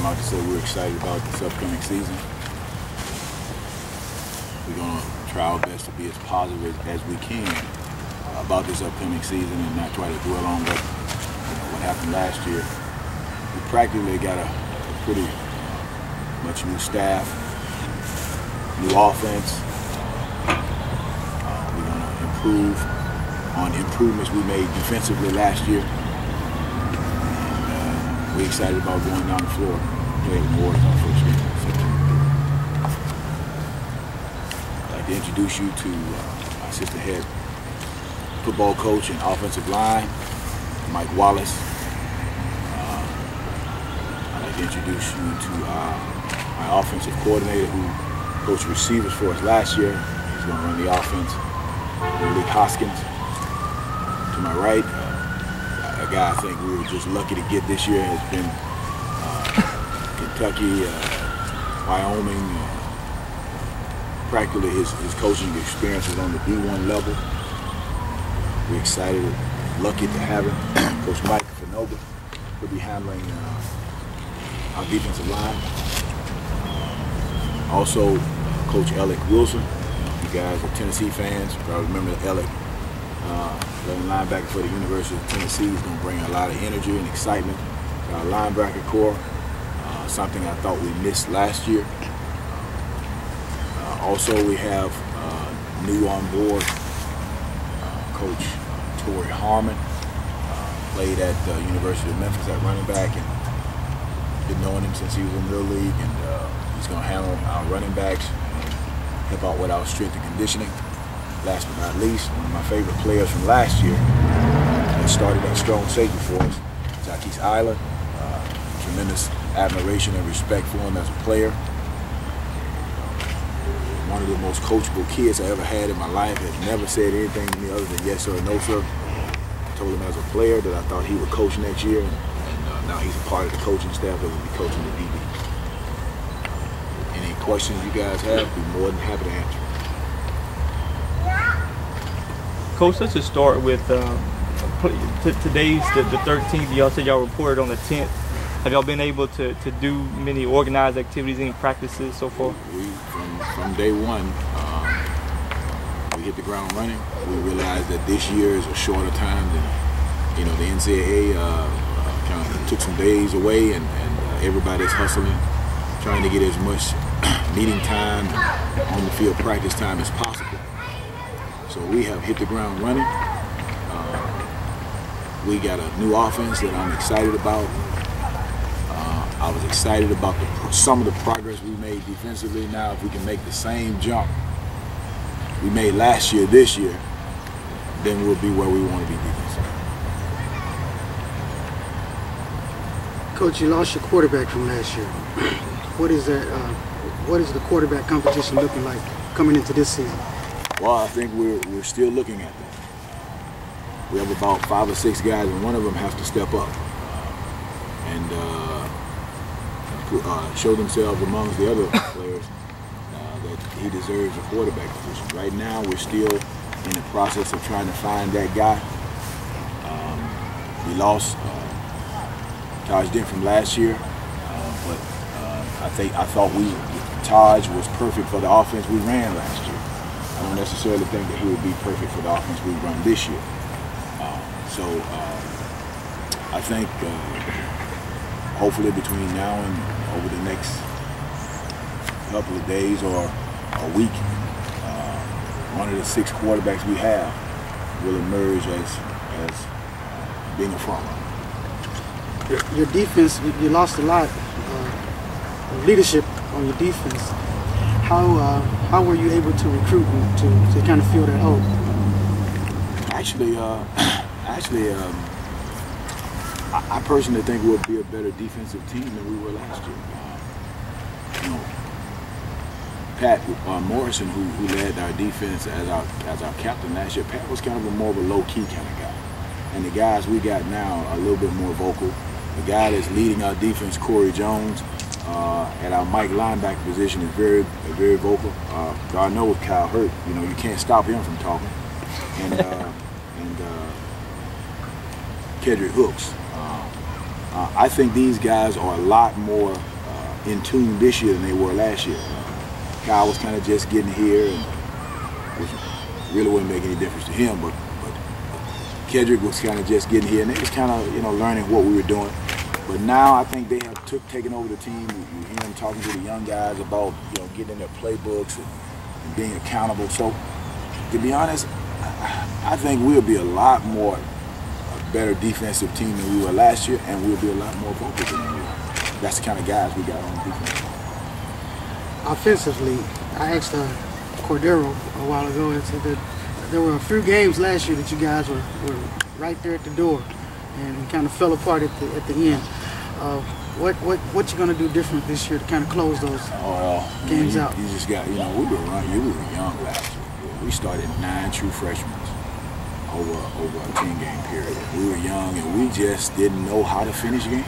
out to say we're excited about this upcoming season. We're going to try our best to be as positive as we can about this upcoming season and not try to dwell on what happened last year. We practically got a pretty much new staff, new offense. We're going to improve on improvements we made defensively last year. And we're excited about going down the floor and playing the Warriors our first game on September 3rd. I'd like to introduce you to my assistant head football coach and offensive line, Mike Wallace. I'd like to introduce you to my offensive coordinator who coached receivers for us last year. He's going to run the offense. Lee Hoskins. To my right, a guy I think we were just lucky to get this year has been Kentucky, Wyoming. Practically his coaching experience is on the D1 level. We're excited, lucky to have him. Coach Mike Fanoba will be handling our defensive line. Also, Coach Alec Wilson. You guys are Tennessee fans. You probably remember Alec, linebacker for the University of Tennessee. He's going to bring a lot of energy and excitement to our linebacker core. Something I thought we missed last year. Also, we have new on board Coach Torrey Harmon. Played at the University of Memphis at running back and been knowing him since he was in Little League. And he's going to handle our running backs, help out with our strength and conditioning. Last but not least, one of my favorite players from last year that started at strong safety for us, Jaquez Island. Tremendous admiration and respect for him as a player. One of the most coachable kids I ever had in my life. Has never said anything to me other than yes sir or no sir. I told him as a player that I thought he would coach next year, and now he's a part of the coaching staff that will be coaching the DB. Any questions you guys have, I'd be more than happy to answer. Coach, let's just start with today's the 13th. Y'all said y'all reported on the 10th. Have y'all been able to do many organized activities, any practices so far? From day one, we hit the ground running. We realized that this year is a shorter time than, the NCAA kind of took some days away, and everybody's hustling, trying to get as much meeting time, on the field practice time as possible. So we have hit the ground running. We got a new offense that I'm excited about. I was excited about some of the progress we made defensively. Now, if we can make the same jump we made last year, this year, then we'll be where we want to be defensively. Coach, you lost your quarterback from last year. What is that? What is the quarterback competition looking like coming into this season? Well, I think we're still looking at that. We have about 5 or 6 guys, and one of them has to step up and show themselves amongst the other players that he deserves a quarterback position. Right now, we're still in the process of trying to find that guy. We lost Taj Dent from last year, but I thought Taj was perfect for the offense we ran last year. I don't necessarily think that he would be perfect for the offense we run this year. So I think hopefully between now and over the next couple of days or a week, one of the 6 quarterbacks we have will emerge as being a front runner. Your defense, you lost a lot of leadership on your defense. How were you able to recruit to kind of fill that hole? I personally think we'll be a better defensive team than we were last year. Pat Morrison, who led our defense as our captain last year, Pat was kind of more of a low-key kind of guy. And the guys we got now are a little bit more vocal. The guy that's leading our defense, Corey Jones, at our Mike linebacker position is very vocal. God knows Kyle Hurt. You can't stop him from talking. And Kedrick Hooks. I think these guys are a lot more in tune this year than they were last year. Kyle was kind of just getting here, and which really wouldn't make any difference to him, but Kedrick was kind of just getting here, and they was kind of, you know, learning what we were doing. But now I think they have taken over the team. You hear them talking to the young guys about, you know, getting in their playbooks and being accountable. So, to be honest, I think we'll be a better defensive team than we were last year, and we'll be a lot more focused than we were. That's the kind of guys we got on defense. Offensively, I asked Cordero a while ago and said that there were a few games last year that you guys were right there at the door and kind of fell apart at the end. What you gonna do different this year to kind of close those games out? You just got, you know, we were young last year. We started 9 true freshmen over a 10-game period. We were young and we just didn't know how to finish games.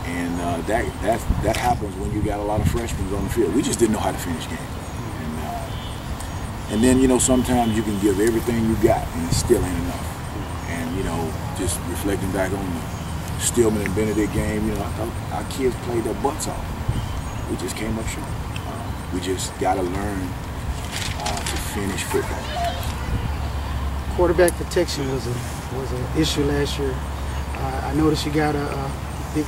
And that happens when you got a lot of freshmen on the field. We just didn't know how to finish games. And then, you know, sometimes you can give everything you got and it still ain't enough. And, you know, just reflecting back on the Stillman and Benedict game, you know, I thought our kids played their butts off. We just came up short. We just got to learn to finish football. Quarterback protection was an issue last year. I noticed you got a big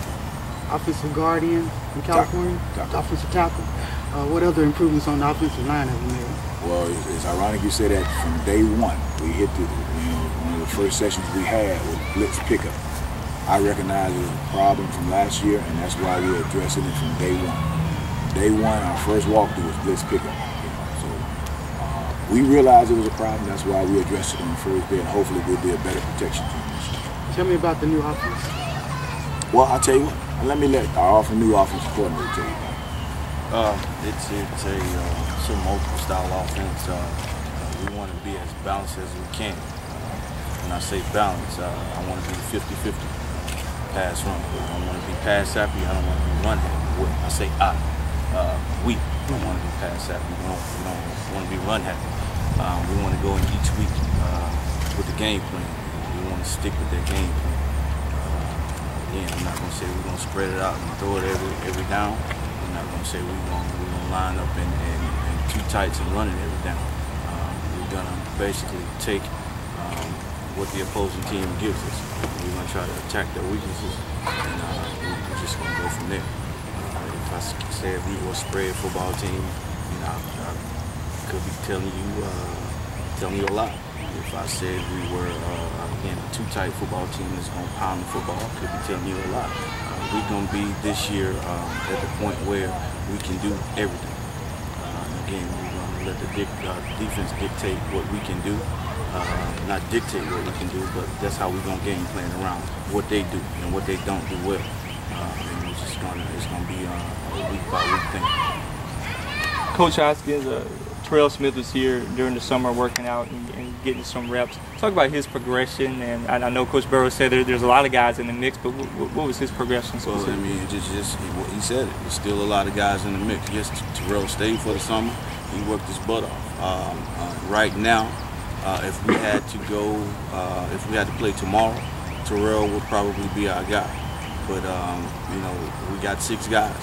offensive guardian in California, offensive tackle. What other improvements on the offensive line have you made? Well, it's ironic you say that. From day one, we hit one of the first sessions we had was blitz pickup. I recognized it was a problem from last year, and that's why we were addressing it from day one. Day one, our first walkthrough was blitz pickup. So we realized it was a problem. That's why we addressed it on the first day, and hopefully we'll be a better protection team this year. Tell me about the new offense. Well, I'll tell you what. Let me let our new offensive coordinator tell you about it. It's a multiple style offense. We want to be as balanced as we can. When I say balance, I want to be 50-50 pass run. I don't want to be pass happy. I don't want to be run happy. I say we don't want to be pass happy. We don't want to be run happy. We want to go in each week with the game plan. We want to stick with that game plan. Again, I'm not going to say we're going to spread it out and throw it every down. I'm not going to say we're going to line up in two tights and run it every down. We're going to basically take what the opposing team gives us. We're going to try to attack their weaknesses, and we're just going to go from there. If I said we were a spread football team, you know, I could be telling you a lot. If I said we were again a two-tight football team that's going to pound the football, I could be telling you a lot. We're going to be this year at the point where we can do everything. Again, we're going to let the defense dictate what we can do. Not dictate what we can do, but that's how we're going to game plan around what they do and what they don't do well. And it's going to be a week by week thing. Coach Hoskins, Terrell Smith was here during the summer working out and getting some reps. Talk about his progression, and I know Coach Burrow said there's a lot of guys in the mix, but what was his progression? Well, I mean, he said it. There's still a lot of guys in the mix. Yes, Terrell stayed for the summer. He worked his butt off. Right now, if we had to play tomorrow, Terrell would probably be our guy. But you know, we got 6 guys,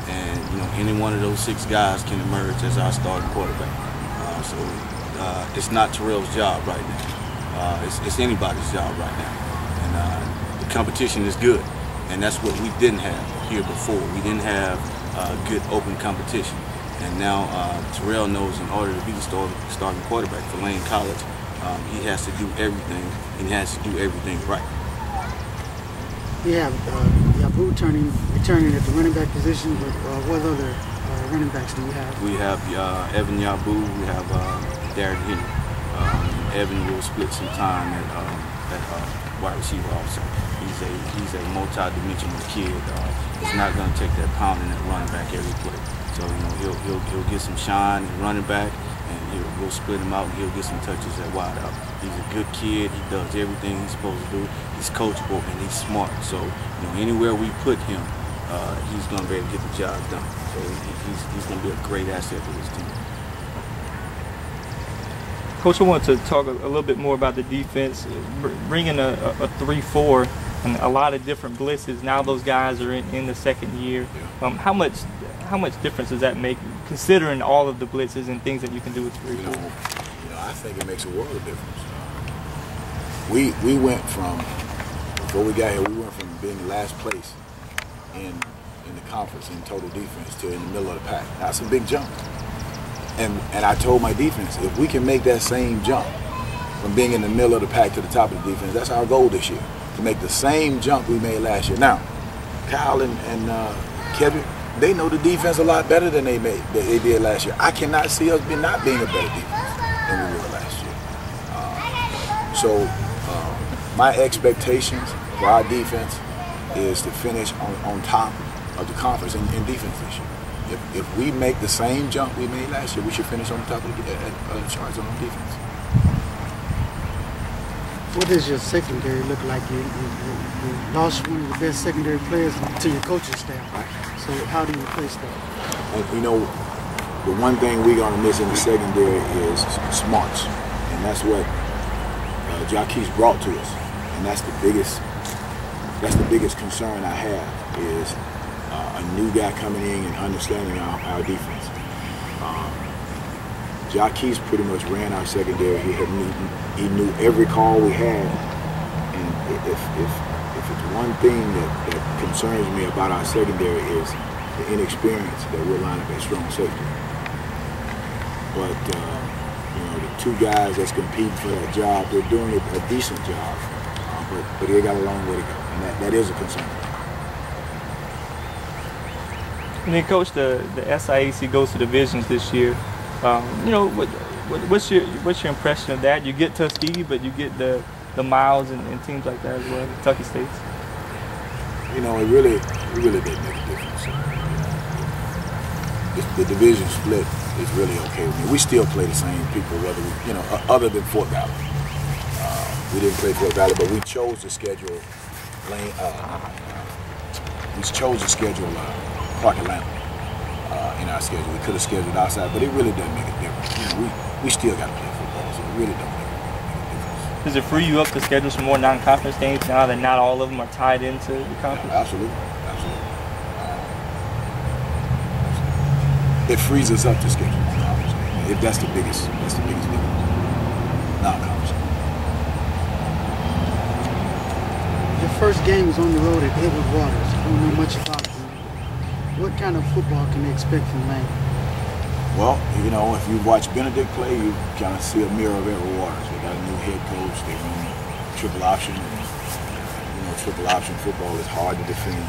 and you know, any one of those 6 guys can emerge as our starting quarterback. So it's not Terrell's job right now. It's anybody's job right now, and the competition is good, and that's what we didn't have here before. We didn't have good open competition. And now Terrell knows in order to be the starting quarterback for Lane College, he has to do everything, and he has to do everything right. You have Yabu returning at the running back position, but what other running backs do you have? We have Evan Yabu, we have Darren Henry. Evan will split some time at wide receiver also. He's a multi-dimensional kid. He's not going to take that pounding at running back every play. So you know he'll get some shine at running back, and we'll split him out, and he'll get some touches at wide out. He's a good kid. He does everything he's supposed to do. He's coachable and he's smart. So you know, anywhere we put him, he's going to be able to get the job done. So he's going to be a great asset for this team. Coach, I want to talk a little bit more about the defense. Bringing a 3-4 and a lot of different blitzes. Now those guys are in the second year. How much difference does that make, considering all of the blitzes and things that you can do with 3-4? I think it makes a world of difference. We went from, before we got here, we went from being last place in the conference in total defense to in the middle of the pack. That's a big jump. And I told my defense, if we can make that same jump from being in the middle of the pack to the top of the defense, that's our goal this year, to make the same jump we made last year. Now, Kyle and Kevin, they know the defense a lot better than they did last year. I cannot see us not being a better defense than we were last year. So my expectations for our defense is to finish on top of the conference in defense this year. If we make the same jump we made last year, we should finish on the top of the charts on defense. What does your secondary look like? You lost one of the best secondary players to your coaching staff. Right. So how do you replace that? And the one thing we're going to miss in the secondary is smarts. And that's what Jaquez brought to us. And that's the biggest concern I have, is a new guy coming in and understanding our defense. Jaquez pretty much ran our secondary. He knew every call we had. And if it's one thing that concerns me about our secondary is the inexperience that we're lining up at strong safety. But the two guys that's competing for that job, they're doing a decent job. But they got a long way to go, and that is a concern. And then, Coach, the SIAC goes to divisions this year. What's your impression of that? You get Tuskegee, but you get the Miles and teams like that as well, Kentucky State. It really did make a difference. The division split is really okay with me. We still play the same people, whether we, other than Fort Valley. We didn't play Fort Valley, but we chose to schedule Clark Atlanta in our schedule. We could have scheduled outside, but it really doesn't make a difference. We still got to play football, so it really don't make a difference. Does it free you up to schedule some more non-conference games now that not all of them are tied into the conference? Absolutely. It frees us up to schedule non-conference games. That's the biggest difference. Non-conference. Your first game is on the road at Edward Waters. I don't know much about it. What kind of football can they expect from Lane? Well, if you watch Benedict play, you kind of see a mirror of Edward Waters. They got a new head coach. They run triple option. And, triple option football is hard to defend.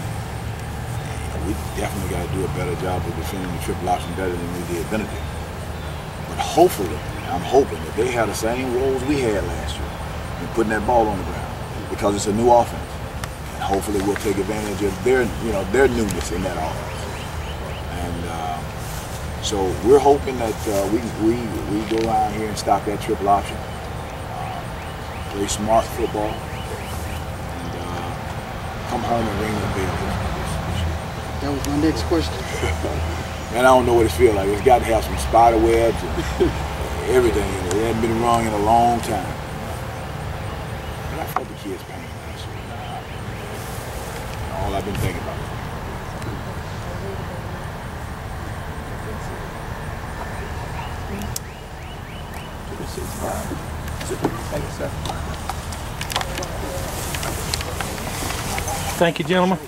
We definitely got to do a better job of defending the triple option better than we did Benedict. But hopefully, I'm hoping that they have the same roles we had last year in putting that ball on the ground, because it's a new offense. And hopefully we'll take advantage of their newness in that offense. And so we're hoping that we go out here and stop that triple option, play smart football, and come home and ring the bell. That was my next question. And I don't know what it feels like. It's got to have some spider webs and everything in it. It hasn't been rung in a long time. But I felt the kids' pain last year. All I've been thinking about. Thank you, sir. Thank you, gentlemen.